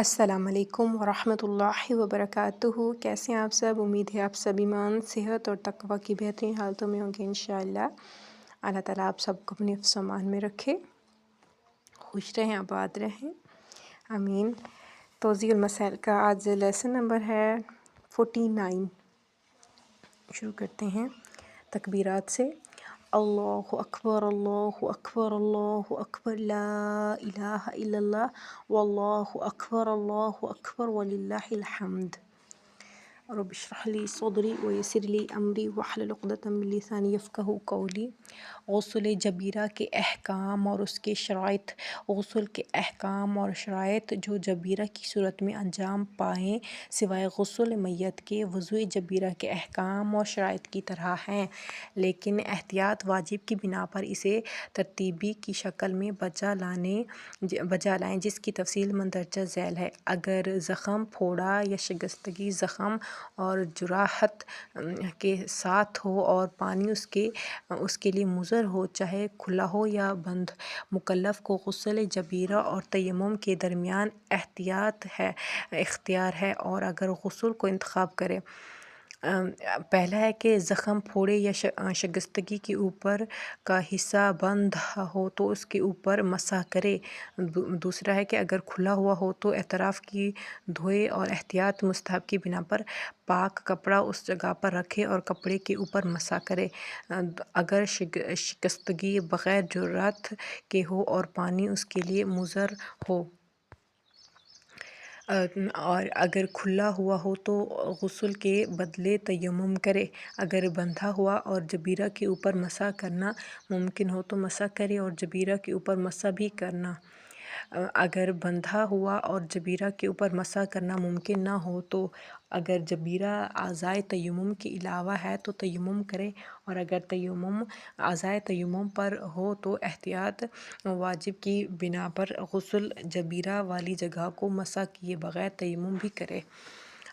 السلام علیکم ورحمۃ اللہ وبرکاتہ۔ کیسے ہیں آپ سب؟ امید ہے آپ سب ایمان، صحت اور تقوی کی بہترین حالتوں میں ہوں گے انشاءاللہ۔ اللہ تعالیٰ آپ سب کو اپنے حفظ و امان میں رکھے، خوش رہیں، آباد رہیں، آمین۔ توضیح المسائل کا آج لیسن نمبر ہے 49۔ شروع کرتے ہیں تکبیرات سے۔ اللہ اکبر، اللہ اکبر، اللہ اکبر، لا الہ الا اللہ، واللہ اکبر وللہ الحمد۔ رب اشرح لی صدری ویسر لی امری واحلل عقدۃ من لسانی یفقہوا قولی۔ غسل جبیرہ کے احکام اور اس کے شرائط۔ غسل کے احکام اور شرائط جو جبیرہ کی صورت میں انجام پائیں سوائے غسل میت کے، وضوء جبیرہ کے احکام اور شرائط کی طرح ہیں، لیکن احتیاط واجب کی بنا پر اسے ترتیبی کی شکل میں بجا لائیں، جس کی تفصیل مندرجہ ذیل ہے۔ اگر زخم، پھوڑا یا شکستگی زخم اور جراحت کے ساتھ ہو اور پانی اس کے لیے مضر ہو، چاہے کھلا ہو یا بند، مکلف کو غسل جبیرہ اور تیمم کے درمیان اختیار ہے، اور اگر غسل کو انتخاب کرے۔ پہلا ہے کہ زخم، پھوڑے یا شکستگی کے اوپر کا حصہ بند ہو تو اس کے اوپر مسح کرے۔ دوسرا ہے کہ اگر کھلا ہوا ہو تو اطراف کی دھوئے اور احتیاط مستحب کی بنا پر پاک کپڑا اس جگہ پر رکھے اور کپڑے کے اوپر مسح کرے۔ اگر شکستگی بغیر جراحت کے ہو اور پانی اس کے لیے مضر ہو، اور اگر کھلا ہوا ہو تو غسل کے بدلے تیمم کرے۔ اگر بندھا ہوا اور جبیرہ کے اوپر مسح کرنا ممکن ہو تو مسح کرے اور جبیرہ کے اوپر مسح بھی کرنا۔ اگر بندھا ہوا اور جبیرہ کے اوپر مسح کرنا ممکن نہ ہو تو اگر جبیرہ اعضائے تیمم کے علاوہ ہے تو تیمم کرے، اور اگر تیمم اعضائے تیمم پر ہو تو احتیاط واجب کی بنا پر غسل جبیرہ والی جگہ کو مسح کیے بغیر تیمم بھی کرے۔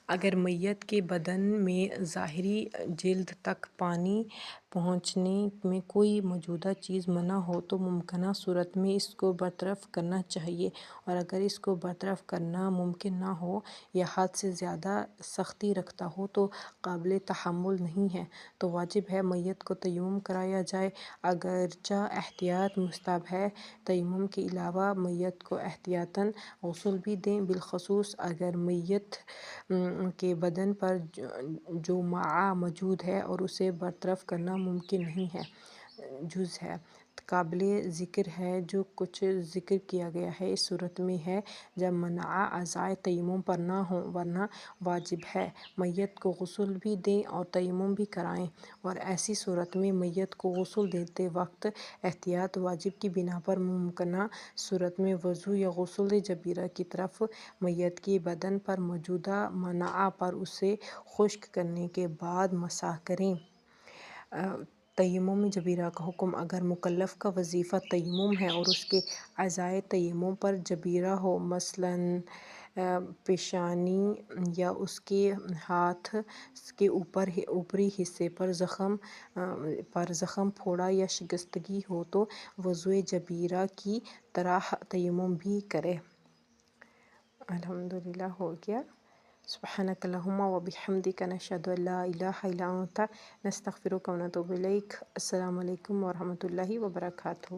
اگر میت کے بدن میں ظاہری جلد تک پانی پہنچنے میں کوئی موجودہ چیز منع ہو تو ممکنہ صورت میں اس کو برطرف کرنا چاہیے، اور اگر اس کو برطرف کرنا ممکن نہ ہو یا حد سے زیادہ سختی رکھتا ہو تو قابل تحمل نہیں ہے تو واجب ہے میت کو تیمم کرایا جائے۔ اگرچہ احتیاط مستحب ہے، تیمم کے علاوہ میت کو احتیاطاً غسل بھی دیں، بالخصوص اگر میت کے بدن پر جمعہ موجود ہے اور اسے برطرف کرنا ممکن نہیں ہے۔ جز ہے، قابل ذکر ہے جو کچھ ذکر کیا گیا ہے اس صورت میں ہے جب منع اعضائے تیمم پر نہ ہوں، ورنہ واجب ہے میت کو غسل بھی دیں اور تیمم بھی کرائیں، اور ایسی صورت میں میت کو غسل دیتے وقت احتیاط واجب کی بنا پر ممکنہ صورت میں وضو یا غسل جبیرہ کی طرف میت کے بدن پر موجودہ منع پر اسے خشک کرنے کے بعد مسح کریں۔ تیمم جبیرہ کا حکم۔ اگر مکلف کا وظیفہ تیمم ہے اور اس کے اعضائے تیمم پر جبیرہ ہو، مثلاً پیشانی یا اس کے ہاتھ کے اوپری حصے پر زخم، پھوڑا یا شکستگی ہو تو وضوء جبیرہ کی طرح تیمم بھی کرے۔ الحمدللہ ہو گیا۔ سبحانک اللہم و بحمدک، نشہد ان لا الہ الا انت، نستغفرک و نتوب الیک۔ السلام علیکم ورحمۃ اللہ وبرکاتہ۔